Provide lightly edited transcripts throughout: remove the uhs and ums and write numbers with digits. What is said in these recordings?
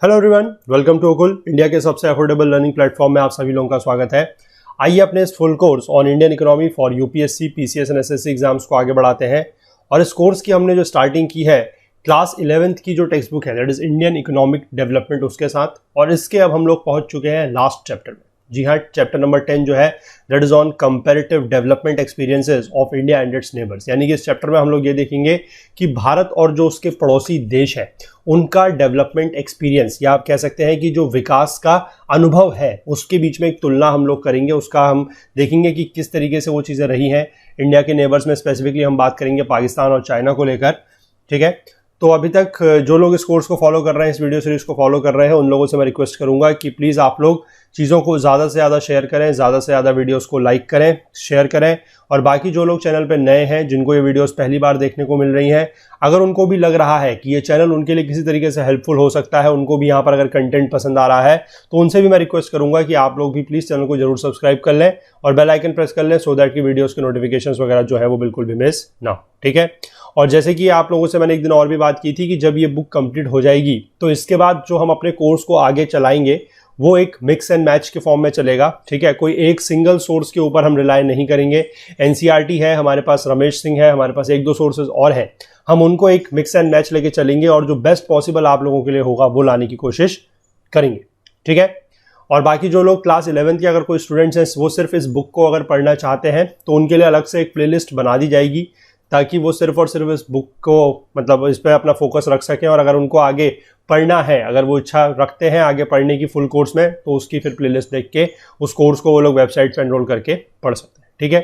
Hello everyone, welcome to Okul, India के सबसे affordable learning platform में आप सभी लोगों का स्वागत है। आइए अपने इस full course on Indian economy for UPSC, PCS and SSC exams को आगे बढ़ाते हैं। और इस कोर्स की हमने जो स्टार्टिंग की है क्लास 11th की जो टेक्स्ट बुक है that is Indian economic development उसके साथ, और इसके अब हम लोग पहुंच चुके हैं लास्ट चैप्टर में। जी हाँ, चैप्टर नंबर 10 जो है that is on comparative development experiences of India and it's neighbours. यानी कि इस चैप्टर में हम लोग ये देखेंगे कि भारत और जो उसके पड़ोसी देश है उनका डेवलपमेंट एक्सपीरियंस, या आप कह सकते हैं कि जो विकास का अनुभव है उसके बीच में एक तुलना हम लोग करेंगे। उसका हम देखेंगे कि किस तरीके से वो चीज़ें रही हैं इंडिया के नेबर्स में। स्पेसिफिकली हम बात करेंगे पाकिस्तान और चाइना को लेकर। ठीक है, तो अभी तक जो लोग इस कोर्स को फॉलो कर रहे हैं, इस वीडियो सीरीज को फॉलो कर रहे हैं, उन लोगों से मैं रिक्वेस्ट करूंगा कि प्लीज़ आप लोग चीज़ों को ज़्यादा से ज़्यादा शेयर करें, ज़्यादा से ज़्यादा वीडियोस को लाइक करें, शेयर करें। और बाकी जो लोग चैनल पे नए हैं, जिनको ये वीडियोस पहली बार देखने को मिल रही हैं, अगर उनको भी लग रहा है कि ये चैनल उनके लिए किसी तरीके से हेल्पफुल हो सकता है, उनको भी यहाँ पर अगर कंटेंट पसंद आ रहा है, तो उनसे भी मैं रिक्वेस्ट करूंगा कि आप लोग भी प्लीज़ चैनल को जरूर सब्सक्राइब कर लें और बेल आइकन प्रेस कर लें, सो दैट की वीडियोज़ के नोटिफिकेशन वगैरह जो है वो बिल्कुल भी मिस ना हो। ठीक है, और जैसे कि आप लोगों से मैंने एक दिन और भी बात की थी कि जब ये बुक कंप्लीट हो जाएगी तो इसके बाद जो हम अपने कोर्स को आगे चलाएंगे वो एक मिक्स एंड मैच के फॉर्म में चलेगा। ठीक है, कोई एक सिंगल सोर्स के ऊपर हम रिलाय नहीं करेंगे। एनसीईआरटी है हमारे पास, रमेश सिंह है हमारे पास, एक दो सोर्सेज और हैं, हम उनको एक मिक्स एंड मैच लेके चलेंगे और जो बेस्ट पॉसिबल आप लोगों के लिए होगा वो लाने की कोशिश करेंगे। ठीक है, और बाकी जो लोग क्लास 11th के अगर कोई स्टूडेंट्स हैं वो सिर्फ इस बुक को अगर पढ़ना चाहते हैं तो उनके लिए अलग से एक प्लेलिस्ट बना दी जाएगी, ताकि वो सिर्फ और सिर्फ इस बुक को मतलब इस पर अपना फोकस रख सकें। और अगर उनको आगे पढ़ना है, अगर वो इच्छा रखते हैं आगे पढ़ने की फुल कोर्स में, तो उसकी फिर प्लेलिस्ट देख के उस कोर्स को वो लोग वेबसाइट पर एनरोल करके पढ़ सकते हैं। ठीक है,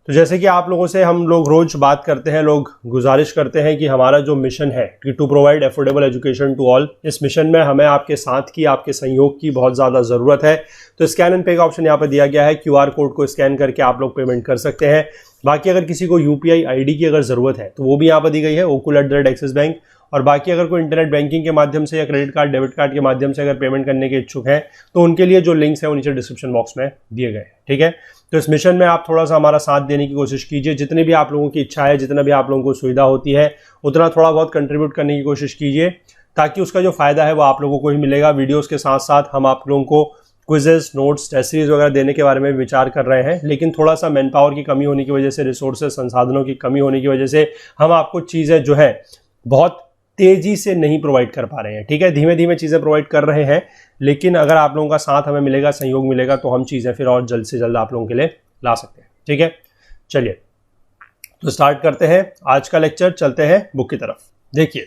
तो जैसे कि आप लोगों से हम लोग रोज बात करते हैं, लोग गुजारिश करते हैं कि हमारा जो मिशन है कि to provide affordable education to all, इस मिशन में हमें आपके साथ की, आपके सहयोग की बहुत ज़्यादा ज़रूरत है। तो स्कैन एंड पे का ऑप्शन यहाँ पर दिया गया है, QR कोड को स्कैन करके आप लोग पेमेंट कर सकते हैं। बाकी अगर किसी को UPI ID की अगर ज़रूरत है तो वो भी यहाँ पर दी गई है, okul@axis बैंक। और बाकी अगर कोई इंटरनेट बैंकिंग के माध्यम से या क्रेडिट कार्ड, डेबिट कार्ड के माध्यम से अगर पेमेंट करने के इच्छुक हैं तो उनके लिए जो लिंक्स हैं वो नीचे डिस्क्रिप्शन बॉक्स में दिए गए हैं। ठीक है, तो इस मिशन में आप थोड़ा सा हमारा साथ देने की कोशिश कीजिए। जितनी भी आप लोगों की इच्छा है, जितना भी आप लोगों को सुविधा होती है, उतना थोड़ा बहुत कंट्रीब्यूट करने की कोशिश कीजिए, ताकि उसका जो फायदा है वो आप लोगों को ही मिलेगा। वीडियोस के साथ साथ हम आप लोगों को क्विजेस, नोट्स, टेस्ट सीरीज वगैरह देने के बारे में विचार कर रहे हैं, लेकिन थोड़ा सा मैन पावर की कमी होने की वजह से, रिसोर्सेज, संसाधनों की कमी होने की वजह से हम आपको चीज़ें जो है बहुत तेजी से नहीं प्रोवाइड कर पा रहे हैं। ठीक है, धीमे धीमे चीज़ें प्रोवाइड कर रहे हैं, लेकिन अगर आप लोगों का साथ हमें मिलेगा, सहयोग मिलेगा, तो हम चीज़ें फिर और जल्द से जल्द आप लोगों के लिए ला सकते हैं। ठीक है, चलिए तो स्टार्ट करते हैं आज का लेक्चर, चलते हैं बुक की तरफ। देखिए,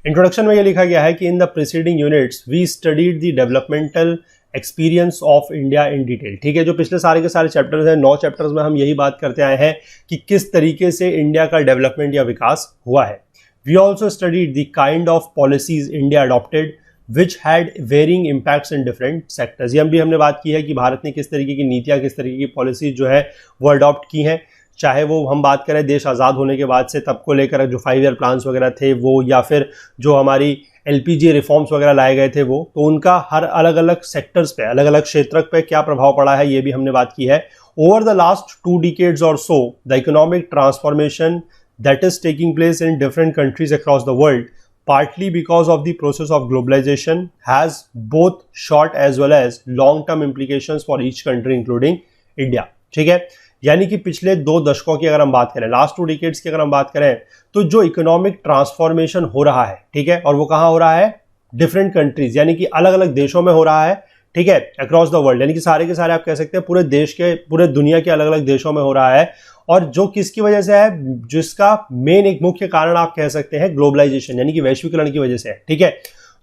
इंट्रोडक्शन में ये लिखा गया है कि in the preceding units we studied the developmental experience of India in detail. ठीक है, जो पिछले सारे के सारे चैप्टर्स हैं, 9 चैप्टर्स में हम यही बात करते आए हैं कि किस तरीके से इंडिया का डेवलपमेंट या विकास हुआ है। We also studied the kind of policies India adopted which had varying impacts in different sectors। ये भी हमने बात की है कि भारत ने किस तरीके की नीतियाँ, किस तरीके की पॉलिसीज जो है वो अडॉप्ट की हैं, चाहे वो हम बात करें देश आज़ाद होने के बाद से तब को लेकर जो 5 ईयर प्लान्स वगैरह थे वो, या फिर जो हमारी LPG रिफॉर्म्स वगैरह लाए गए थे वो, तो उनका हर अलग अलग सेक्टर्स पे, अलग अलग क्षेत्र पे क्या प्रभाव पड़ा है ये भी हमने बात की है। ओवर द लास्ट 2 decades और so the economic transformation that is taking place in different countries across the world, partly because of the process of globalization, has both short as well as long term implications for each country including India। ठीक है, यानी कि पिछले 2 दशकों की अगर हम बात करें, लास्ट 2 decades की अगर हम बात करें, तो जो इकोनॉमिक ट्रांसफॉर्मेशन हो रहा है, ठीक है, और वो कहाँ हो रहा है, डिफरेंट कंट्रीज, यानी कि अलग अलग देशों में हो रहा है। ठीक है, अक्रॉस द वर्ल्ड, यानी कि सारे के सारे आप कह सकते हैं पूरे देश के, पूरे दुनिया के अलग अलग देशों में हो रहा है। और जो किसकी वजह से है, जिसका मेन एक मुख्य कारण आप कह सकते हैं ग्लोबलाइजेशन, यानी कि वैश्वीकरण की वजह से है। ठीक है,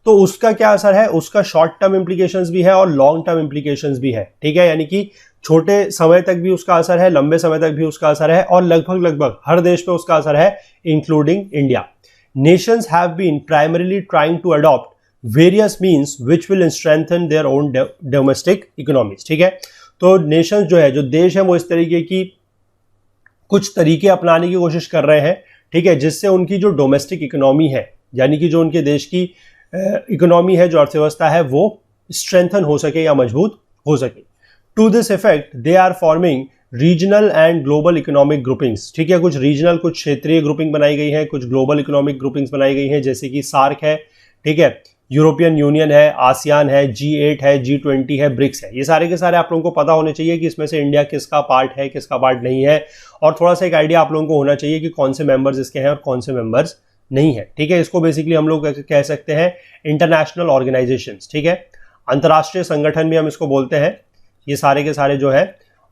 तो उसका क्या असर है, उसका शॉर्ट टर्म इंप्लीकेशंस भी है और लॉन्ग टर्म इंप्लीकेशंस भी है। ठीक है, यानी कि छोटे समय तक भी उसका असर है, लंबे समय तक भी उसका असर है, और लगभग हर देश पे उसका असर है, including India. Nations have been primarily trying to adopt various means which will strengthen their own domestic economies. ठीक है, तो नेशंस जो है, जो देश है, वो इस तरीके की कुछ तरीके अपनाने की कोशिश कर रहे हैं। ठीक है, जिससे उनकी जो डोमेस्टिक इकोनॉमी है, यानी कि जो उनके देश की इकोनॉमी है, जो अर्थव्यवस्था है, वो स्ट्रेंथन हो सके या मजबूत हो सके। To this effect they are forming regional and global economic groupings. ठीक है, कुछ रीजनल, कुछ क्षेत्रीय ग्रुपिंग बनाई गई है, कुछ ग्लोबल इकोनॉमिक ग्रुपिंग्स बनाई गई हैं, जैसे कि सार्क है, ठीक है, यूरोपियन यूनियन है, आसियान है, G8 है, G20 है, ब्रिक्स है। ये सारे के सारे आप लोगों को पता होने चाहिए कि इसमें से इंडिया किसका पार्ट है, किसका पार्ट नहीं है, और थोड़ा सा एक आइडिया आप लोगों को होना चाहिए कि कौन से मेंबर्स इसके हैं और कौन से मेंबर्स नहीं है। ठीक है, इसको बेसिकली हम लोग कह सकते हैं इंटरनेशनल ऑर्गेनाइजेशंस। ठीक है, अंतर्राष्ट्रीय संगठन भी हम इसको बोलते हैं, ये सारे के सारे जो है।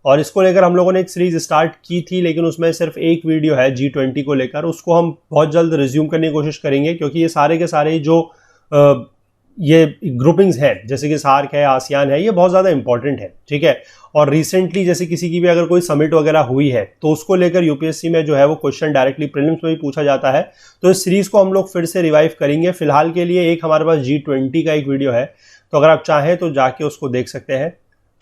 और इसको लेकर हम लोगों ने एक सीरीज स्टार्ट की थी, लेकिन उसमें सिर्फ एक वीडियो है G20 को लेकर, उसको हम बहुत जल्द रिज्यूम करने की कोशिश करेंगे, क्योंकि ये सारे के सारे जो ये ग्रुपिंग्स हैं, जैसे कि सार्क है, आसियान है, ये बहुत ज़्यादा इंपॉर्टेंट है। ठीक है, और रिसेंटली जैसे किसी की भी अगर कोई समिट वगैरह हुई है तो उसको लेकर यूपीएससी में जो है वो क्वेश्चन डायरेक्टली प्रीलिम्स में भी पूछा जाता है। तो इस सीरीज को हम लोग फिर से रिवाइव करेंगे। फिलहाल के लिए एक हमारे पास G20 का एक वीडियो है, तो अगर आप चाहें तो जाके उसको देख सकते हैं।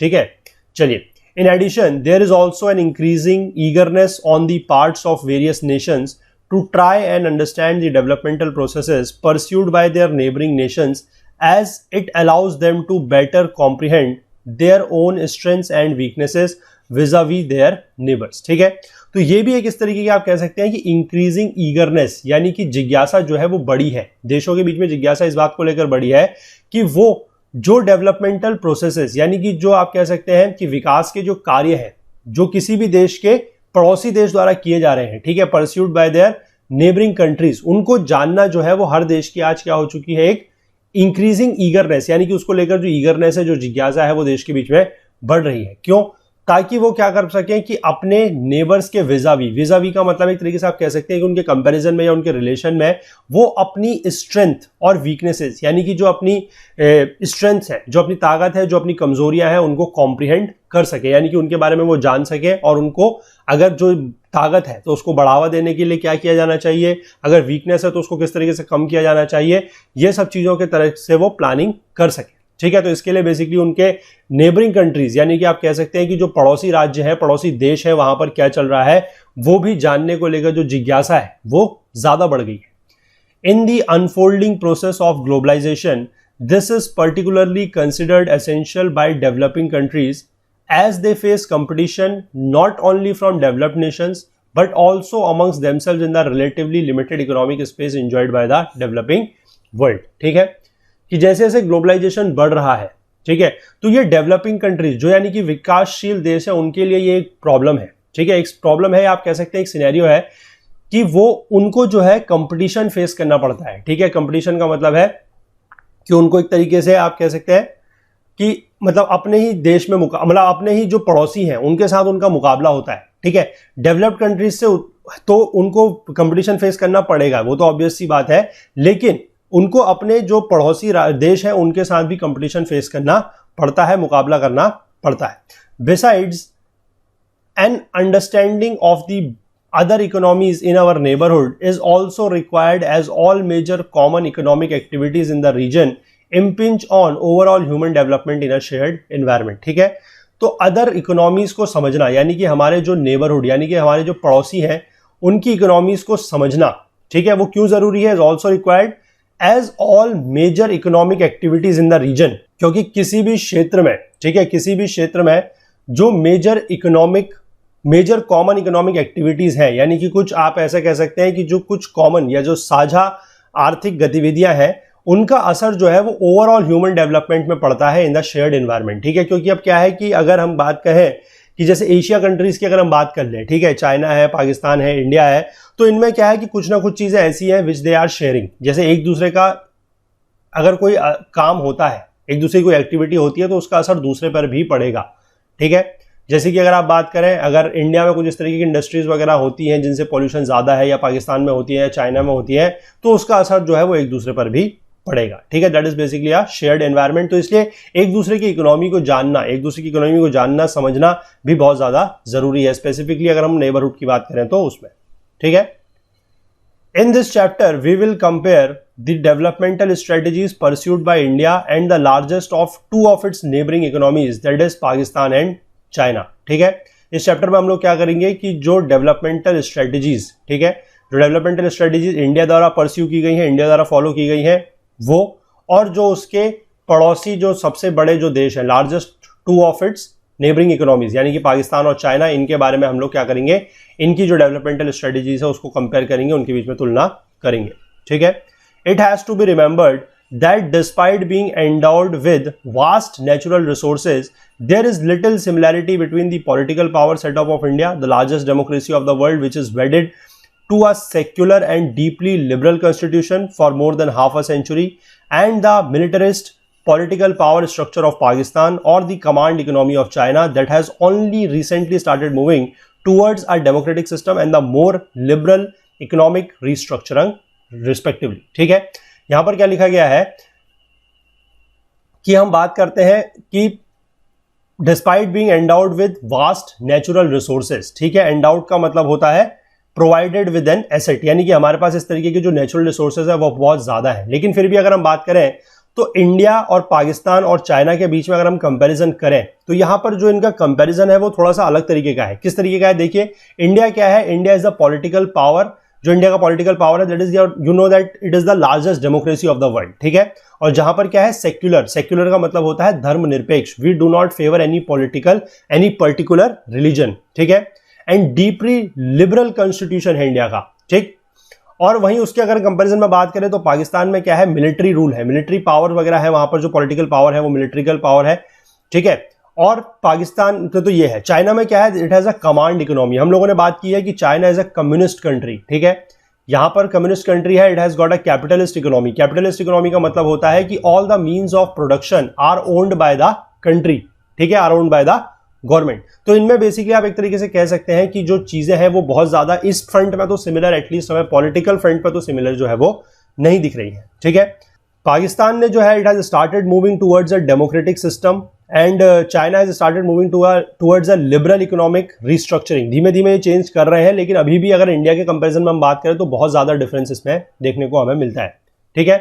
ठीक है, चलिए। In addition, there is also an increasing eagerness on the parts of various nations to try and understand the developmental processes pursued by their neighboring nations, as it allows them to better comprehend their own strengths and weaknesses vis-a-vis their neighbors। ठीक है, तो ये भी एक इस तरीके की आप कह सकते हैं कि इंक्रीजिंग ईगरनेस, यानी कि जिज्ञासा जो है वो बड़ी है, देशों के बीच में जिज्ञासा इस बात को लेकर बड़ी है कि वो जो डेवलपमेंटल प्रोसेसेस, यानी कि जो आप कह सकते हैं कि विकास के जो कार्य हैं जो किसी भी देश के पड़ोसी देश द्वारा किए जा रहे हैं, ठीक है, pursued by their neighbouring countries, उनको जानना जो है वो हर देश की आज क्या हो चुकी है, एक इंक्रीजिंग ईगरनेस, यानी कि उसको लेकर जो ईगरनेस है, जो जिज्ञासा है, वो देश के बीच में बढ़ रही है। क्यों? ताकि वो क्या कर सकें कि अपने नेबर्स के विजावी का मतलब एक तरीके से आप कह सकते हैं कि उनके कंपैरिजन में या उनके रिलेशन में वो अपनी स्ट्रेंथ और वीकनेसेस, यानी कि जो अपनी स्ट्रेंथ है, जो अपनी ताकत है, जो अपनी कमजोरियां हैं, उनको कॉम्प्रिहेंड कर सके, यानी कि उनके बारे में वो जान सके, और उनको अगर जो ताकत है तो उसको बढ़ावा देने के लिए क्या किया जाना चाहिए, अगर वीकनेस है तो उसको किस तरीके से कम किया जाना चाहिए, ये सब चीजों के तरह से वो प्लानिंग कर सके। ठीक है, तो इसके लिए बेसिकली उनके नेबरिंग कंट्रीज, यानी कि आप कह सकते हैं कि जो पड़ोसी राज्य है, पड़ोसी देश है, वहां पर क्या चल रहा है, वो भी जानने को लेकर जो जिज्ञासा है वो ज्यादा बढ़ गई है। In the unfolding process of globalisation, this is particularly considered essential by developing countries as they face competition not only from developed nations but also amongst themselves in the relatively limited economic space enjoyed by the developing world। ठीक है, कि जैसे जैसे globalisation बढ़ रहा है, ठीक है, तो ये डेवलपिंग कंट्रीज जो यानी कि विकासशील देश है, उनके लिए ये एक प्रॉब्लम है। ठीक है, एक प्रॉब्लम है, आप कह सकते हैं एक सिनेरियो है कि वो उनको जो है कंपटीशन फेस करना पड़ता है। ठीक है, कंपटीशन का मतलब है कि उनको एक तरीके से आप कह सकते हैं कि मतलब अपने ही देश में मतलब अपने ही जो पड़ोसी हैं उनके साथ उनका मुकाबला होता है। ठीक है, डेवलप्ड कंट्रीज से तो उनको कंपटीशन फेस करना पड़ेगा, वो तो ऑब्वियस सी बात है, लेकिन उनको अपने जो पड़ोसी देश है उनके साथ भी कंपटीशन फेस करना पड़ता है, मुकाबला करना पड़ता है। Besides an understanding of the other economies in our neighborhood is also required, as all major common economic activities in the region impinge on overall human development in a shared environment। ठीक है, तो other economies को समझना, यानी कि हमारे जो neighbourhood, यानी कि हमारे जो पड़ोसी हैं, उनकी इकोनॉमीज को समझना, ठीक है, वो क्यों जरूरी है, is also required as all major economic activities in the region, क्योंकि किसी भी क्षेत्र में, ठीक है, किसी भी क्षेत्र में जो मेजर कॉमन इकोनॉमिक एक्टिविटीज है, यानी कि कुछ आप ऐसा कह सकते हैं कि जो कुछ कॉमन या जो साझा आर्थिक गतिविधियां हैं, उनका असर जो है वो ओवरऑल ह्यूमन डेवलपमेंट में पड़ता है इन द शेयर्ड एनवायरनमेंट। ठीक है, क्योंकि अब क्या है कि अगर हम बात कहें कि जैसे एशिया कंट्रीज की अगर हम बात कर लें, ठीक है, चाइना है, पाकिस्तान है, इंडिया है, तो इनमें क्या है कि कुछ ना कुछ चीजें ऐसी हैं विच दे आर शेयरिंग। जैसे एक दूसरे का अगर कोई काम होता है, एक दूसरे की कोई एक्टिविटी होती है, तो उसका असर दूसरे पर भी पड़ेगा। ठीक है, जैसे कि अगर आप बात करें, अगर इंडिया में कुछ इस तरीके की इंडस्ट्रीज वगैरह होती हैं जिनसे पॉल्यूशन ज्यादा है, या पाकिस्तान में होती है या चाइना में होती है, तो उसका असर जो है वो एक दूसरे पर भी पड़ेगा। ठीक है, that is basically a shared environment. तो इसलिए एक दूसरे की इकोनॉमी को जानना, एक दूसरे की इकोनॉमी को जानना, समझना भी बहुत ज्यादा जरूरी है, स्पेसिफिकली अगर हम नेबरहुड की बात करें तो उसमें। ठीक है, in this chapter we will compare the developmental strategies pursued by India and the largest of two of its neighbouring economies, that is Pakistan and China. ठीक है, इस चैप्टर में हम लोग क्या करेंगे कि जो डेवलपमेंटल स्ट्रेटेजीज, ठीक है, जो डेवलपमेंटल स्ट्रेटेजीज इंडिया द्वारा परस्यू की गई हैं, इंडिया द्वारा फॉलो की गई हैं, वो, और जो उसके पड़ोसी जो सबसे बड़े जो देश हैं, largest to of its neighbouring economies, यानी कि पाकिस्तान और चाइना, इनके बारे में हम लोग क्या करेंगे, इनकी जो डेवलपमेंटल स्ट्रेटेजीज है उसको कंपेयर करेंगे, उनके बीच में तुलना करेंगे। ठीक है, it has to be remembered that despite being endowed with vast natural resources, there is little similarity between the political power setup of India, the largest democracy of the world, which is wedded to a secular and deeply liberal constitution for more than half a century, and the militarist political power structure of Pakistan or the command economy of China that has only recently started moving towards a democratic system and the more liberal economic restructuring respectively. ठीक है, यहां पर क्या लिखा गया है कि हम बात करते हैं कि despite being endowed with vast natural resources, ठीक है, एंडाउड का मतलब होता है प्रोवाइडेड विद एन एसेट, यानी कि हमारे पास इस तरीके के जो नेचुरल रिसोर्सेज है वो बहुत ज्यादा है। लेकिन फिर भी अगर हम बात करें तो इंडिया और पाकिस्तान और चाइना के बीच में अगर हम कंपैरिजन करें तो यहां पर जो इनका कंपैरिजन है वो थोड़ा सा अलग तरीके का है। किस तरीके का है, देखिए, इंडिया क्या है, India is the political power, जो इंडिया का पॉलिटिकल पावर है that is you know that it is the largest democracy of the world, ठीक है। और जहां पर क्या है, सेक्युलर, सेक्युलर का मतलब होता है धर्मनिरपेक्ष, we do not favour any particular religion, ठीक है, एंड डीपली लिबरल कॉन्स्टिट्यूशन है इंडिया का, ठीक। और वहीं उसके अगर कंपैरिजन में बात करें तो पाकिस्तान में क्या है, मिलिट्री रूल है, मिलिट्री पावर वगैरह है, वहां पर जो पॉलिटिकल पावर है वो मिलिट्रिकल पावर है, ठीक है। और पाकिस्तान तो ये है। चाइना में क्या है, it has a command economy. हम लोगों ने बात की है कि China is a communist country, ठीक है, यहां पर कम्युनिस्ट कंट्री है, it has got a capitalist economy. Capitalist economy का मतलब होता है कि all the means of production are owned by the country, ठीक है, are owned by the government. तो इनमें बेसिकली आप एक तरीके से कह सकते हैं कि जो चीजें हैं वो बहुत ज्यादा इस फ्रंट में तो सिमिलर, एटलीस्ट हमें पॉलिटिकल फ्रंट पर तो सिमिलर जो है वो नहीं दिख रही है, ठीक है। पाकिस्तान ने जो है it has started moving towards a democratic system and China has started moving towards a liberal economic restructuring. धीमे धीमे ये चेंज कर रहे हैं, लेकिन अभी भी अगर इंडिया के कंपैरिजन में हम बात करें तो बहुत ज्यादा डिफरेंस इसमें देखने को हमें मिलता है, ठीक है।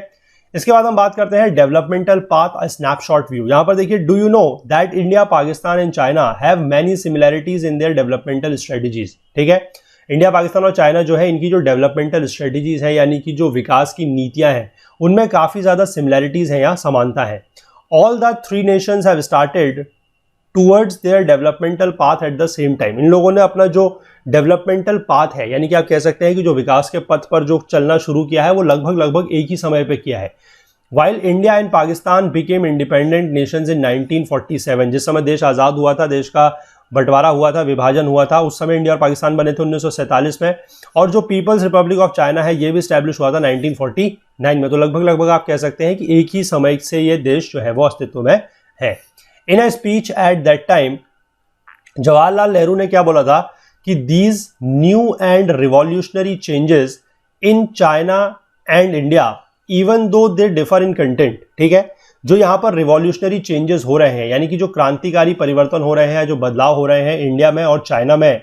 इसके बाद हम बात करते हैं developmental path, a snapshot view. यहां पर देखिए, do you know that India, Pakistan and China have many similarities in their developmental strategies, ठीक है। इंडिया, पाकिस्तान और चाइना जो है इनकी जो डेवलपमेंटल स्ट्रेटजीज है, यानी कि जो विकास की नीतियां हैं, उनमें काफी ज्यादा सिमिलैरिटीज हैं या समानता है। All the three nations have started towards their developmental path at the same time. इन लोगों ने अपना जो डेवलपमेंटल पाथ है, यानी कि आप कह सकते हैं कि जो विकास के पथ पर जो चलना शुरू किया है वो लगभग एक ही समय पे किया है। While India and Pakistan became independent nations in 1947, जिस समय देश आज़ाद हुआ था, देश का बंटवारा हुआ था, विभाजन हुआ था, उस समय इंडिया और पाकिस्तान बने थे 1947 में। और जो पीपल्स रिपब्लिक ऑफ चाइना है ये भी स्टैब्लिश हुआ था 1949 में। तो लगभग आप कह सकते हैं कि एक ही समय से ये देश जो है वो अस्तित्व में है। In a speech at that time, Jawaharlal Nehru ने क्या बोला था कि these new and revolutionary changes in China and India even though they differ in content, ठीक है। जो यहां पर रिवॉल्यूशनरी चेंजेस हो रहे हैं, यानी कि जो क्रांतिकारी परिवर्तन हो रहे हैं, जो बदलाव हो रहे हैं इंडिया में और चाइना में,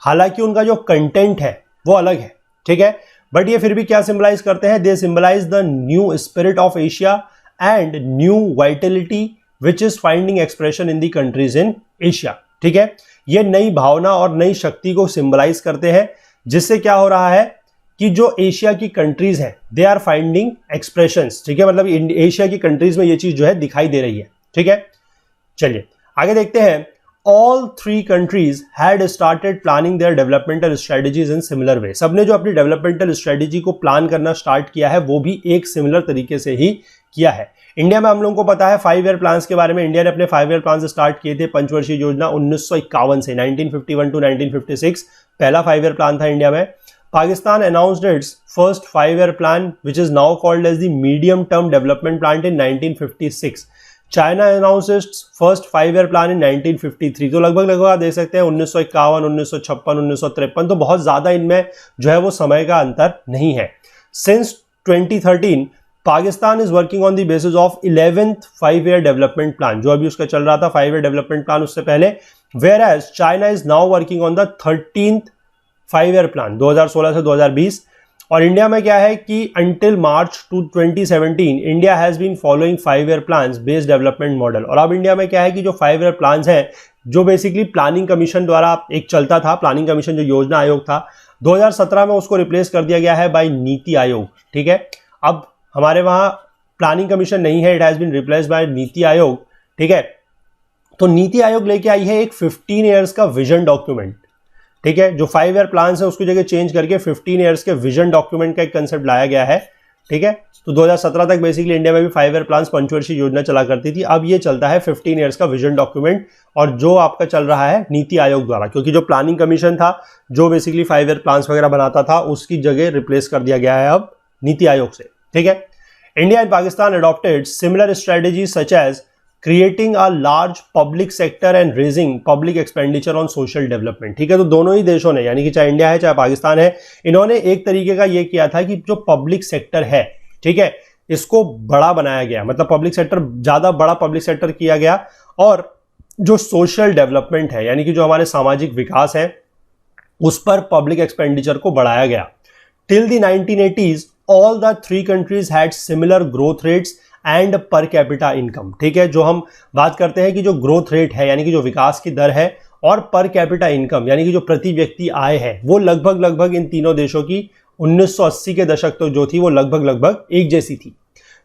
हालांकि उनका जो कंटेंट है वो अलग है, ठीक है, बट ये फिर भी क्या सिंबलाइज करते हैं, they symbolise the new spirit of Asia and new vitality which is finding expression in the countries in Asia, ठीक है। ये नई भावना और नई शक्ति को सिंबलाइज करते हैं, जिससे क्या हो रहा है कि जो एशिया की कंट्रीज हैं दे आर फाइंडिंग एक्सप्रेशंस, ठीक है, मतलब एशिया की कंट्रीज में ये चीज जो है दिखाई दे रही है, ठीक है। चलिए आगे देखते हैं। All three countries had started planning their developmental strategies in similar way. सबने जो अपनी डेवलपमेंटल स्ट्रेटजी को प्लान करना स्टार्ट किया है वो भी एक सिमिलर तरीके से ही किया है। इंडिया में हम लोगों को पता है 5 ईयर प्लान्स के बारे में। इंडिया ने अपने 5 ईयर प्लान स्टार्ट किए थे, पंचवर्षीय योजना 1951 से 1951 टू 1956 पहला 5 ईयर प्लान था इंडिया में। Pakistan announced its first 5-year plan, which is now called as the medium-term development plan in 1956. China announced its first 5-year plan in 1953. तो लगभग आप देख सकते हैं 1951, 1956, 1953, तो बहुत ज़्यादा इनमें जो है वो समय का अंतर नहीं है। Since 2013, Pakistan is working on the basis of 11th 5-year development plan, जो अभी उसका चल रहा था 5-year डेवलपमेंट प्लान उससे पहले, whereas China is now working on the 13th 5-year plan 2016 से 2020। और इंडिया में क्या है कि until March 2017 India has been following 5-year plans based development model. और अब इंडिया में क्या है कि जो 5-year प्लान्स हैं, जो बेसिकली प्लानिंग कमीशन द्वारा एक चलता था, प्लानिंग कमीशन जो योजना आयोग था, 2017 में उसको रिप्लेस कर दिया गया है बाय नीति आयोग, ठीक है। अब हमारे वहां प्लानिंग कमीशन नहीं है, it has been replaced by NITI Aayog, ठीक है। तो नीति आयोग लेके आई है एक 15 ईयर्स का विजन डॉक्यूमेंट, ठीक है। जो 5-year प्लान है उसकी जगह चेंज करके 15 ईयर्स के विजन डॉक्यूमेंट का एक कंसेप्ट लाया गया है, ठीक है। तो 2017 तक बेसिकली इंडिया में भी 5 ईयर प्लान पंचवर्षीय योजना चला करती थी। अब ये चलता है 15 ईयर्स का विजन डॉक्यूमेंट, और जो आपका चल रहा है नीति आयोग द्वारा, क्योंकि जो प्लानिंग कमीशन था जो बेसिकली 5 ईयर प्लान वगैरह बनाता था उसकी जगह रिप्लेस कर दिया गया है अब नीति आयोग से, ठीक है। India and Pakistan adopted similar strategy such as creating a large public sector and raising public expenditure on social development, ठीक है। तो दोनों ही देशों ने, यानी कि चाहे इंडिया है चाहे पाकिस्तान है, इन्होंने एक तरीके का ये किया था कि जो पब्लिक सेक्टर है, ठीक है, इसको बड़ा बनाया गया, मतलब पब्लिक सेक्टर, ज्यादा बड़ा पब्लिक सेक्टर किया गया, और जो सोशल डेवलपमेंट है यानी कि जो हमारे सामाजिक विकास है उस पर पब्लिक एक्सपेंडिचर को बढ़ाया गया। Till the 1980s all the 3 countries had similar growth rates and per capita income, ठीक है। जो हम बात करते हैं कि जो ग्रोथ रेट है यानी कि जो विकास की दर है, और पर कैपिटा इनकम यानी कि जो प्रति व्यक्ति आय है, वो लगभग इन तीनों देशों की 1980 के दशक तो जो थी वो लगभग एक जैसी थी।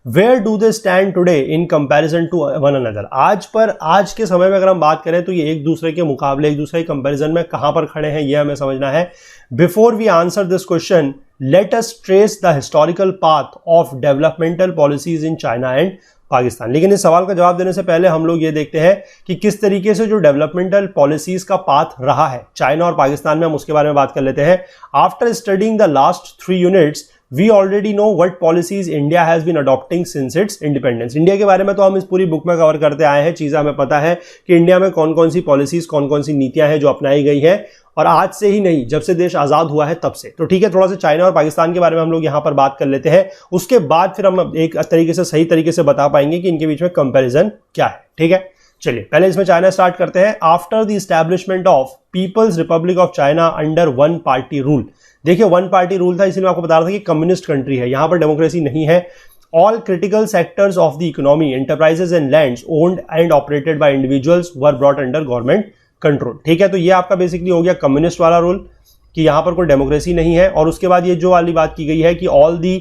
Where do they stand today in comparison to one another, आज के समय में अगर हम बात करें तो ये एक दूसरे के मुकाबले, एक दूसरे के कंपैरिजन में कहां पर खड़े हैं, ये हमें समझना है। Before we answer this question let us trace the historical path of developmental policies in China and Pakistan. लेकिन इस सवाल का जवाब देने से पहले हम लोग ये देखते हैं कि किस तरीके से जो डेवलपमेंटल पॉलिसीज का पाथ रहा है चाइना और पाकिस्तान में, हम उसके बारे में बात कर लेते हैं। After studying the last 3 units we already know what policies India has been adopting since its independence। India के बारे में तो हम इस पूरी बुक में कवर करते आए हैं, चीजें हमें पता है कि इंडिया में कौन कौन सी पॉलिसीज, कौन कौन सी नीतियां हैं जो अपनाई गई हैं, और आज से ही नहीं, जब से देश आजाद हुआ है तब से। तो ठीक है, थोड़ा सा चाइना और पाकिस्तान के बारे में हम लोग यहां पर बात कर लेते हैं, उसके बाद फिर हम एक तरीके से, सही तरीके से बता पाएंगे कि इनके बीच में कंपेरिजन क्या है, ठीक है। चलिए पहले इसमें चाइना स्टार्ट करते हैं। After the establishment of People's Republic of China under 1 party rule, देखिए 1 पार्टी रूल था, इसीलिए आपको बता रहा था कि कम्युनिस्ट कंट्री है, यहां पर डेमोक्रेसी नहीं है। All critical sectors of the economy, enterprises and lands owned and operated by individuals were brought under government control, ठीक है। तो ये आपका बेसिकली हो गया कम्युनिस्ट वाला रूल कि यहां पर कोई डेमोक्रेसी नहीं है। और उसके बाद ये जो वाली बात की गई है कि ऑल दी,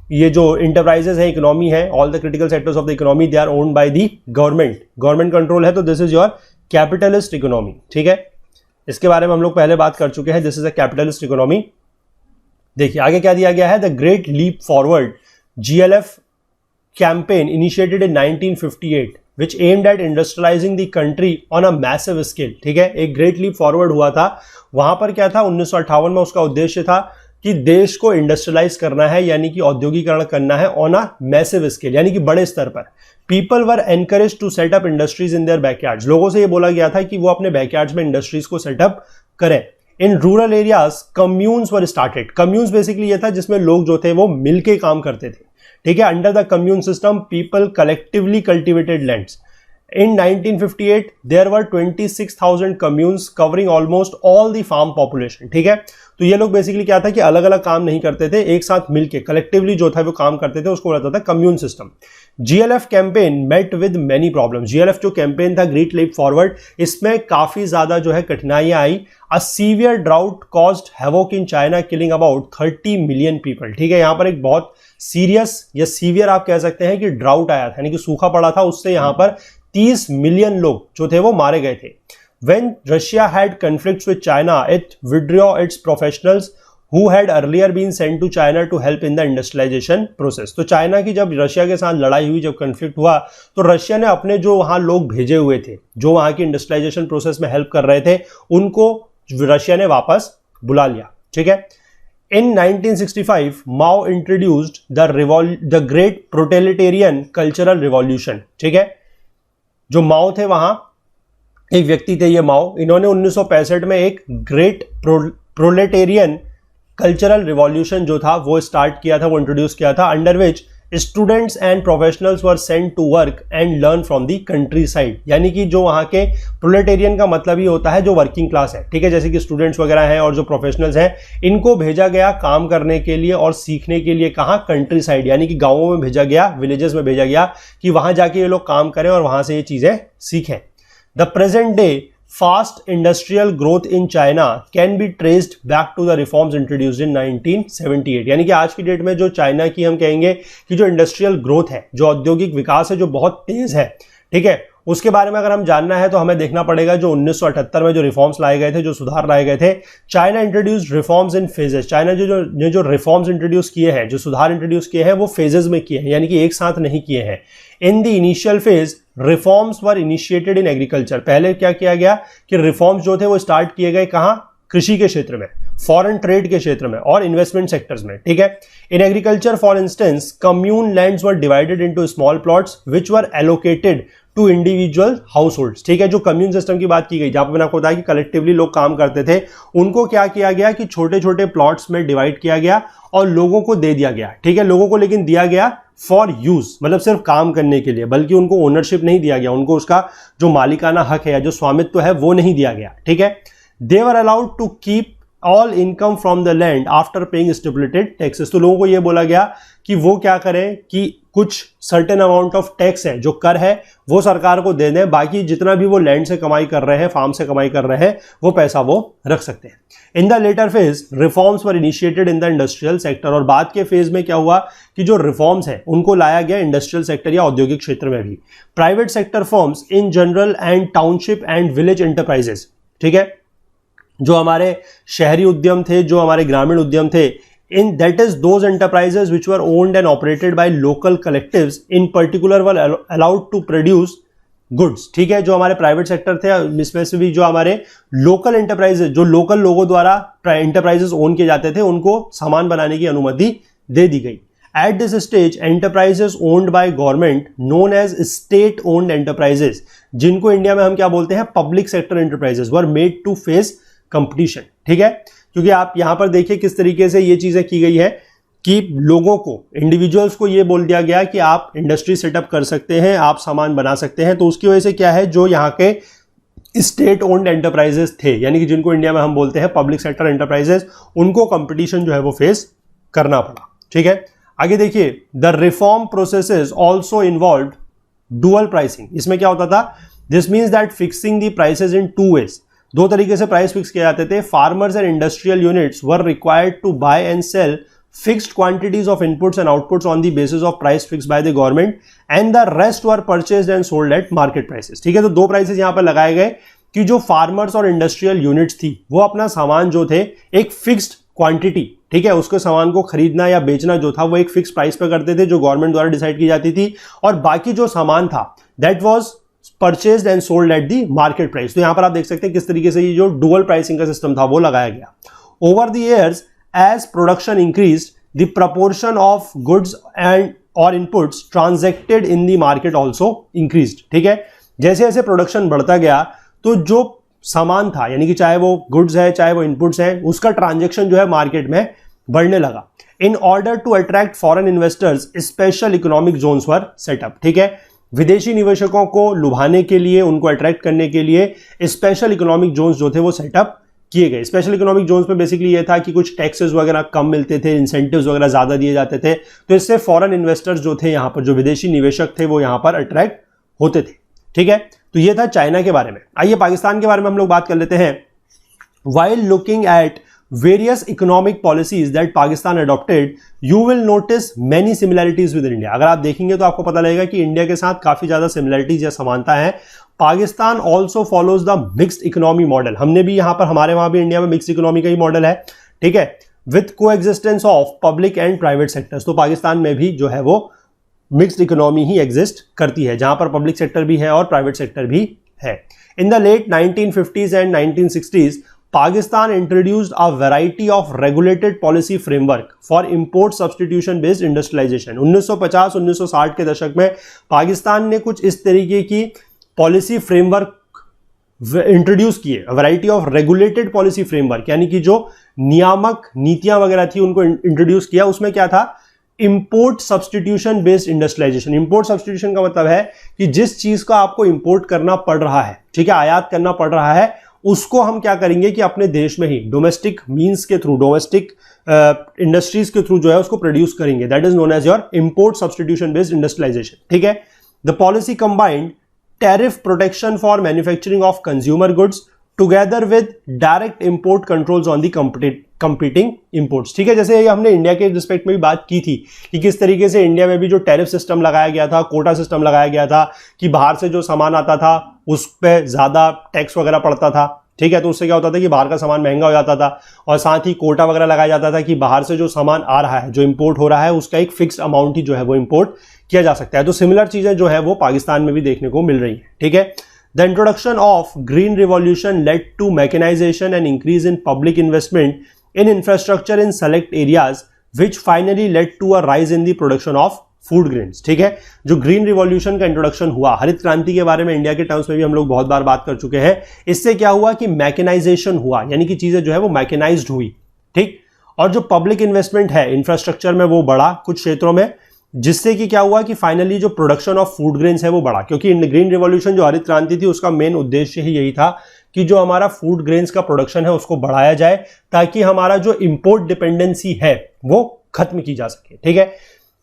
ये जो इंटरप्राइजेस है, इकोनॉमी है, all the critical sectors of the economy they are owned by the government control है, तो this is your capitalist economy, ठीक है। इसके बारे में हम लोग पहले बात कर चुके हैं, this is a capitalist economy. देखिए आगे क्या दिया गया है, the great leap forward GLF campaign initiated in 1958 which aimed at industrializing the country on a massive scale, ठीक है। एक ग्रेट लीप फॉरवर्ड हुआ था, वहां पर क्या था 1958 में, उसका उद्देश्य था कि देश को इंडस्ट्रियलाइज करना है, यानी कि औद्योगिकरण करना है ऑन अ मैसिव स्केल, यानी कि बड़े स्तर पर। People were encourage to set up industries in their backyards, लोगों से ये बोला गया था कि वो अपने बैकयार्ड्स में इंडस्ट्रीज को सेटअप करें। In rural areas communes were started, communes basically ये था जिसमें लोग जो थे वो मिलके काम करते थे, ठीक है। Under the commune system people collectively cultivated lands. In 1958 there were 26,000 communes covering almost all the farm population, ठीक है। तो ये लोग बेसिकली क्या था कि अलग अलग काम नहीं करते थे, एक साथ मिलके कलेक्टिवली जो था वो काम करते थे, उसको बोला था commune system. GLF campaign met with many problem, GLF जो कैंपेन था ग्रेट लीप फॉरवर्ड, इसमें काफी ज्यादा जो है कठिनाइयां आई। A severe drought caused havoc in China killing about 30 million people, ठीक है। यहां पर एक बहुत सीरियस या सीवियर आप कह सकते हैं कि ड्राउट आया था, यानी कि सूखा पड़ा था, उससे यहां पर 30 मिलियन लोग जो थे वो मारे गए थे। When Russia had conflicts with China, it withdrew its professionals who had earlier been sent to China to help in the industrialization process। तो चाइना की जब रशिया के साथ लड़ाई हुई, जब कन्फ्लिक्ट हुआ, तो रशिया ने अपने जो वहां लोग भेजे हुए थे जो वहां की इंडस्ट्रियलाइजेशन प्रोसेस में हेल्प कर रहे थे, उनको रशिया ने वापस बुला लिया, ठीक है। In 1965, Mao introduced the Great Proletarian Cultural Revolution, ठीक है। जो माओ थे वहां एक व्यक्ति थे, ये माओ, इन्होंने 1965 में एक ग्रेट प्रोलेटेरियन कल्चरल रिवॉल्यूशन जो था वो स्टार्ट किया था, वो इंट्रोड्यूस किया था, under which students and professionals were sent to work and learn from the countryside. यानी कि जो वहां के प्रोलेटेरियन का मतलब ही होता है जो वर्किंग क्लास है, ठीक है, जैसे कि स्टूडेंट्स वगैरह हैं और जो प्रोफेशनल्स हैं, इनको भेजा गया काम करने के लिए और सीखने के लिए, कहाँ, कंट्री साइड, यानी कि गांवों में भेजा गया, विलेजेस में भेजा गया कि वहां जाके ये लोग काम करें और वहां से ये चीजें सीखें। The present day fast industrial growth in China can be traced back to the reforms introduced in 1978। यानी कि आज की डेट में जो चाइना की हम कहेंगे कि जो इंडस्ट्रियल ग्रोथ है, जो औद्योगिक विकास है, जो बहुत तेज है, ठीक है, उसके बारे में अगर हम जानना है तो हमें देखना पड़ेगा जो 1978 में जो रिफॉर्म्स लाए गए थे, जो सुधार लाए गए थे। China introduced reforms in phases. China जो रिफॉर्म्स इंट्रोड्यूस किए हैं, जो सुधार इंट्रोड्यूस किए हैं, वो फेजेस में किए हैं, यानी कि एक साथ नहीं किए हैं। In the initial phase reforms were initiated in agriculture. पहले क्या किया गया कि रिफॉर्म्स जो थे वो स्टार्ट किए गए कहां? कृषि के क्षेत्र में, फॉरेन ट्रेड के क्षेत्र में और इन्वेस्टमेंट सेक्टर्स में। ठीक है। In agriculture for instance commune lands were divided into small plots which were allocated to individual household. ठीक है। जो कम्यून सिस्टम की बात की गई, जहां पर मैंने आपको बताया कि कलेक्टिवली लोग काम करते थे, उनको क्या किया गया कि छोटे छोटे प्लॉट्स में डिवाइड किया गया और लोगों को दे दिया गया। ठीक है। लोगों को लेकिन दिया गया फॉर यूज, मतलब सिर्फ काम करने के लिए, बल्कि उनको ओनरशिप नहीं दिया गया, उनको उसका जो मालिकाना हक है या जो स्वामित्व है वो नहीं दिया गया। ठीक है। They were allowed to keep all income from the land after paying stipulated taxes. तो लोगों को यह बोला गया कि वो क्या करें कि कुछ सर्टेन अमाउंट ऑफ टैक्स है, जो कर है, वो सरकार को दे दें, बाकी जितना भी वो लैंड से कमाई कर रहे हैं, फार्म से कमाई कर रहे हैं, वो पैसा वो रख सकते हैं। In the later phase reforms were initiated in the industrial sector. और बाद के फेज में क्या हुआ कि जो रिफॉर्म्स है उनको लाया गया इंडस्ट्रियल सेक्टर या औद्योगिक क्षेत्र में भी। Private sector firms in general and township and village enterprises. ठीक है। जो हमारे शहरी उद्यम थे, जो हमारे ग्रामीण उद्यम थे, in that is those enterprises which were owned and operated by local collectives in particular were allowed to produce goods। ठीक है। जो हमारे प्राइवेट सेक्टर थे, इसमें से भी जो हमारे लोकल एंटरप्राइजेस, जो लोकल लोगों द्वारा एंटरप्राइजेस ओन किए जाते थे, उनको सामान बनाने की अनुमति दे दी गई। At this stage, enterprises owned by government known as state-owned enterprises, जिनको इंडिया में हम क्या बोलते हैं, public sector enterprises, were made to face competition। ठीक है। क्योंकि आप यहां पर देखिए किस तरीके से ये चीजें की गई है कि लोगों को, इंडिविजुअल्स को ये बोल दिया गया कि आप इंडस्ट्री सेटअप कर सकते हैं, आप सामान बना सकते हैं। तो उसकी वजह से क्या है, जो यहाँ के स्टेट ओन्ड एंटरप्राइजेस थे, यानी कि जिनको इंडिया में हम बोलते हैं पब्लिक सेक्टर एंटरप्राइजेस, उनको कंपटीशन जो है वो फेस करना पड़ा। ठीक है। आगे देखिए, the reform processes also involve dual pricing. इसमें क्या होता था? This means that fixing the prices in two ways. दो तरीके से प्राइस फिक्स किए जाते थे। Farmers and industrial units were required to buy and sell fixed quantities of inputs and outputs on the basis of price fix by the government and the rest were purchased and sold at market prices. ठीक है। तो दो prices यहां पर लगाए गए कि जो फार्मर्स और इंडस्ट्रियल यूनिट्स थी, वो अपना सामान जो थे एक फिक्स्ड क्वांटिटी, ठीक है, उसके सामान को खरीदना या बेचना जो था वो एक फिक्स प्राइस पे करते थे, जो गवर्नमेंट द्वारा डिसाइड की जाती थी, और बाकी जो सामान था that was purchased and sold at the market price. तो यहां पर आप देख सकते हैं किस तरीके से ये जो डुअल प्राइसिंग का सिस्टम था वो लगाया गया। Over the years as production increased the proportion of goods and और inputs transacted in the market also increased. ठीक है। जैसे जैसे प्रोडक्शन बढ़ता गया तो जो सामान था, यानी कि चाहे वो गुड्स है चाहे वो इनपुट्स है, उसका ट्रांजैक्शन जो है मार्केट में बढ़ने लगा। In order to attract foreign investors special economic zones were set up. ठीक है। विदेशी निवेशकों को लुभाने के लिए, उनको अट्रैक्ट करने के लिए स्पेशल इकोनॉमिक जोन्स जो थे वो सेटअप किए गए। स्पेशल इकोनॉमिक जोन्स में बेसिकली ये था कि कुछ टैक्सेस वगैरह कम मिलते थे, इंसेंटिव्स वगैरह ज्यादा दिए जाते थे, तो इससे फॉरेन इन्वेस्टर्स जो थे यहाँ पर, जो विदेशी निवेशक थे, वो यहाँ पर अट्रैक्ट होते थे। ठीक है। तो ये था चाइना के बारे में। आइए पाकिस्तान के बारे में हम लोग बात कर लेते हैं। While looking at various economic policies that Pakistan adopted, you will notice many similarities with India। अगर आप देखेंगे तो आपको पता लगेगा कि इंडिया के साथ काफी ज्यादा सिमिलरिटीज या समानता है। Pakistan also follows the mixed economy model. हमने भी यहां पर, हमारे वहां भी इंडिया में मिक्स्ड इकोनॉमी का ही मॉडल है। ठीक है। विथ को existence of public and private sectors. तो पाकिस्तान में भी जो है वो मिक्स्ड इकोनॉमी ही एग्जिस्ट करती है, जहां पर पब्लिक सेक्टर भी है और प्राइवेट सेक्टर भी है। In the late 1950s and 1960s Pakistan introduced a variety of regulated policy framework for import substitution based industrialization। 1950-1960 के दशक में पाकिस्तान ने कुछ इस तरीके की पॉलिसी फ्रेमवर्क इंट्रोड्यूस किए। Variety of regulated policy framework, यानी कि जो नियामक नीतियां वगैरह थी उनको इंट्रोड्यूस किया। उसमें क्या था? Import substitution based industrialisation. Import substitution का मतलब है कि जिस चीज का आपको इंपोर्ट करना पड़ रहा है, ठीक है, आयात करना पड़ रहा है, उसको हम क्या करेंगे कि अपने देश में ही डोमेस्टिक मींस के थ्रू, डोमेस्टिक इंडस्ट्रीज के थ्रू जो है उसको प्रोड्यूस करेंगे। That is known as your import substitution based industrialisation. ठीक है। The policy combined tariff protection for manufacturing of consumer goods, together with direct import controls on the competing imports. ठीक है, जैसे ये हमने इंडिया के रिस्पेक्ट में भी बात की थी कि किस तरीके से इंडिया में भी जो टैरिफ सिस्टम लगाया गया था, कोटा सिस्टम लगाया गया था कि बाहर से जो सामान आता था उस पर ज्यादा टैक्स वगैरह पड़ता था। ठीक है, तो उससे क्या होता था कि बाहर का सामान महंगा हो जाता था, और साथ ही कोटा वगैरह लगाया जाता था कि बाहर से जो सामान आ रहा है, जो इंपोर्ट हो रहा है, उसका एक फिक्स अमाउंट ही जो है वो इंपोर्ट किया जा सकता है। तो सिमिलर चीजें जो है वो पाकिस्तान में भी देखने को मिल रही है। ठीक है, the introduction of green revolution led to mechanisation and increase in public investment in infrastructure in select areas which finally led to a rise in the production of food grains. ठीक है, जो ग्रीन रिवॉल्यूशन का introduction हुआ, हरित क्रांति के बारे में इंडिया के टर्म्स में भी हम लोग बहुत बार बात कर चुके हैं। इससे क्या हुआ कि मैकेनाइजेशन हुआ, यानी कि चीजें जो है वो मैकेनाइज्ड हुई। ठीक, और जो पब्लिक इन्वेस्टमेंट है इंफ्रास्ट्रक्चर में वो बढ़ा कुछ क्षेत्रों में, जिससे कि क्या हुआ कि फाइनली जो प्रोडक्शन ऑफ फूड ग्रेन्स है वो बढ़ा। क्योंकि ग्रीन रिवॉल्यूशन जो हरित क्रांति थी उसका मेन उद्देश्य ही यही था कि जो हमारा फूड ग्रेन्स का प्रोडक्शन है उसको बढ़ाया जाए, ताकि हमारा जो इंपोर्ट डिपेंडेंसी है वो खत्म की जा सके। ठीक है,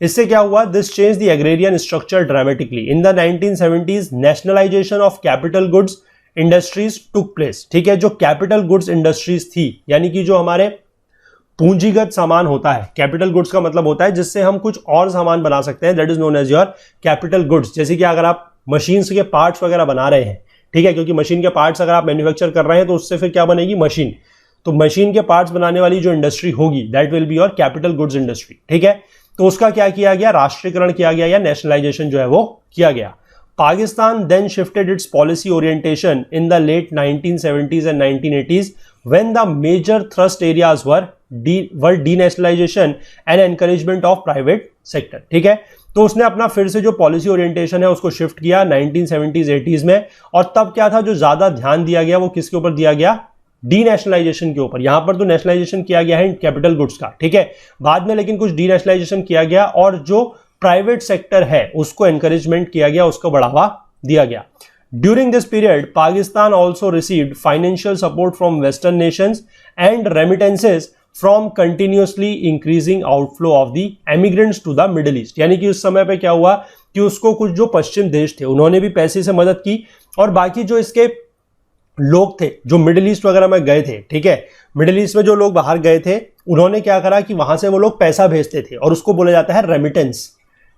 इससे क्या हुआ, this change the agrarian structure dramatically. In the 1970s nationalisation of capital goods industries took place. ठीक है, जो कैपिटल गुड्स इंडस्ट्रीज थी, यानी कि जो हमारे पूंजीगत सामान होता है, कैपिटल गुड्स का मतलब होता है जिससे हम कुछ और सामान बना सकते हैं, that is known as your capital goods. जैसे कि अगर आप मशीन्स के पार्ट्स वगैरह बना रहे हैं, ठीक है, क्योंकि मशीन के पार्ट्स अगर आप मैन्युफैक्चर कर रहे हैं तो उससे फिर क्या बनेगी, मशीन। तो मशीन के पार्ट्स बनाने वाली जो इंडस्ट्री होगी that will be your capital goods industry. ठीक है, तो उसका क्या किया गया, राष्ट्रीयकरण किया गया या नेशनलाइजेशन जो है वो किया गया। Pakistan then shifted its policy orientation in the late 1970s and 1980s when the major thrust areas were denationalisation and encouragement of private sector. ठीक है, तो उसने अपना फिर से जो पॉलिसी ओरिएंटेशन है उसको शिफ्ट किया 1970s 80s में, और तब क्या था, जो ज्यादा ध्यान दिया गया वो किसके ऊपर दिया गया, डीनेशनलाइजेशन के ऊपर। यहां पर तो नेशनलाइजेशन किया गया है कैपिटल गुड्स का, ठीक है, बाद में लेकिन कुछ डीनेशनलाइजेशन किया गया और जो प्राइवेट सेक्टर है उसको एनकरेजमेंट किया गया, उसको बढ़ावा दिया गया। During this period, Pakistan also received financial support from Western nations and remittances from continuously increasing outflow of the immigrants to the Middle East। यानी कि उस समय पे क्या हुआ कि उसको कुछ जो पश्चिम देश थे उन्होंने भी पैसे से मदद की, और बाकी जो इसके लोग थे जो मिडिल ईस्ट वगैरह में गए थे, ठीक है, मिडिल ईस्ट में जो लोग बाहर गए थे उन्होंने क्या करा कि वहां से वो लोग पैसा भेजते थे और उसको बोला जाता है रेमिटेंस।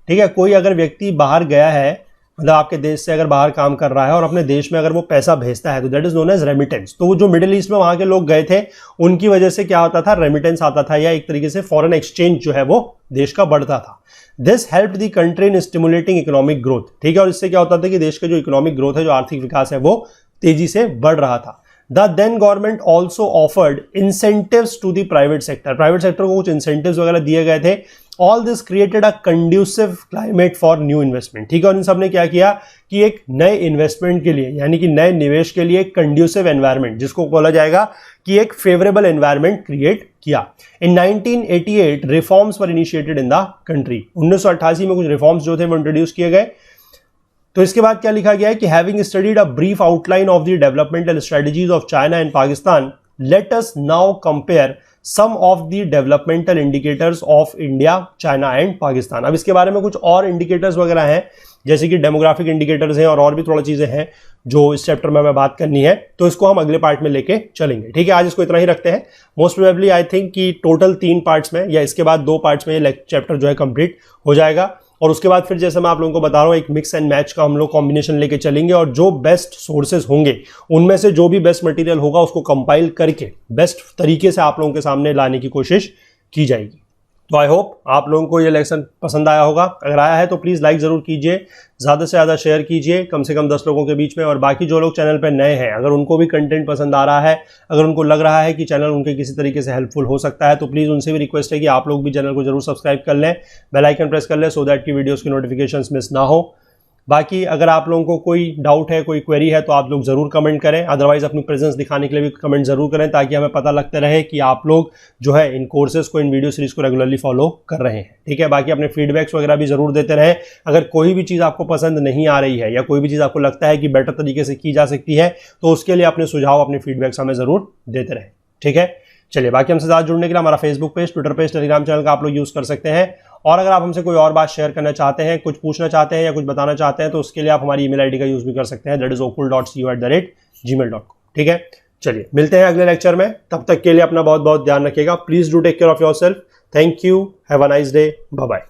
ठीक है, कोई अगर व्यक्ति बाहर गया है, मतलब आपके देश से अगर बाहर काम कर रहा है और अपने देश में अगर वो पैसा भेजता है तो that is known as remittance. तो वो जो मिडिल ईस्ट में वहां के लोग गए थे उनकी वजह से क्या होता था, रेमिटेंस आता था, या एक तरीके से फॉरेन एक्सचेंज जो है वो देश का बढ़ता था। This helped the country in stimulating economic growth. ठीक है, और इससे क्या होता था कि देश का जो इकोनॉमिक ग्रोथ है, जो आर्थिक विकास है, वो तेजी से बढ़ रहा था। The then government also offered incentives to the private sector. Private sector को कुछ इंसेंटिव्स वगैरह दिए गए थे। All this created a conducive climate for new investment. ठीक है, और इन सब ने क्या किया कि एक नए इन्वेस्टमेंट के लिए, यानी कि नए निवेश के लिए एक कंड्यूसिव एनवायरनमेंट, जिसको बोला जाएगा कि एक फेवरेबल एनवायरनमेंट क्रिएट किया। इन 1988 reforms were initiated in the country. 1988 में कुछ रिफॉर्म्स जो थे वो इंट्रोड्यूस किए गए। तो इसके बाद क्या लिखा गया है कि having studied a brief outline of the developmental strategies of China and Pakistan, let us now compare some of the developmental indicators of India, China and Pakistan. अब इसके बारे में कुछ और इंडिकेटर्स वगैरह हैं, जैसे कि डेमोग्राफिक इंडिकेटर्स हैं और भी थोड़ा चीजें हैं जो इस चैप्टर में हमें बात करनी है, तो इसको हम अगले पार्ट में लेके चलेंगे। ठीक है, आज इसको इतना ही रखते हैं। मोस्ट प्रोबेबली आई थिंक कि टोटल 3 पार्ट्स में या इसके बाद 2 पार्ट्स में ये चैप्टर जो है कंप्लीट हो जाएगा, और उसके बाद फिर जैसे मैं आप लोगों को बता रहा हूँ एक मिक्स एंड मैच का हम लोग कॉम्बिनेशन लेके चलेंगे, और जो बेस्ट सोर्सेज होंगे उनमें से जो भी बेस्ट मटेरियल होगा उसको कंपाइल करके बेस्ट तरीके से आप लोगों के सामने लाने की कोशिश की जाएगी। तो आई होप आप लोगों को ये लेक्चर पसंद आया होगा। अगर आया है तो प्लीज़ लाइक ज़रूर कीजिए, ज़्यादा से ज़्यादा शेयर कीजिए, कम से कम 10 लोगों के बीच में। और बाकी जो लोग चैनल पर नए हैं, अगर उनको भी कंटेंट पसंद आ रहा है, अगर उनको लग रहा है कि चैनल उनके किसी तरीके से हेल्पफुल हो सकता है, तो प्लीज़ उनसे भी रिक्वेस्ट है कि आप लोग भी चैनल को जरूर सब्सक्राइब कर लें, बेल आइकन प्रेस कर लें, सो दैट की वीडियोज़ की नोटिफिकेशंस मिस ना हो। बाकी अगर आप लोगों को कोई डाउट है, कोई क्वेरी है, तो आप लोग ज़रूर कमेंट करें। अदरवाइज अपनी प्रेजेंस दिखाने के लिए भी कमेंट ज़रूर करें, ताकि हमें पता लगता रहे कि आप लोग जो है इन कोर्सेज को, इन वीडियो सीरीज को रेगुलरली फॉलो कर रहे हैं। ठीक है, बाकी अपने फीडबैक्स वगैरह भी ज़रूर देते रहें। अगर कोई भी चीज़ आपको पसंद नहीं आ रही है या कोई भी चीज़ आपको लगता है कि बेटर तरीके से की जा सकती है, तो उसके लिए अपने सुझाव, अपने फीडबैक्स हमें ज़रूर देते रहें। ठीक है, चलिए, बाकी हमसे साथ जुड़ने के लिए हमारा Facebook page, Twitter page, Telegram channel का आप लोग यूज़ कर सकते हैं। और अगर आप हमसे कोई और बात शेयर करना चाहते हैं, कुछ पूछना चाहते हैं या कुछ बताना चाहते हैं, तो उसके लिए आप हमारी ईमेल आईडी का यूज़ भी कर सकते हैं, दैट इज okul.co@gmail.com। ठीक है, चलिए मिलते हैं अगले लेक्चर में, तब तक के लिए अपना बहुत बहुत ध्यान रखिएगा। Please do take care of yourself. Thank you, have a nice day, bye bye.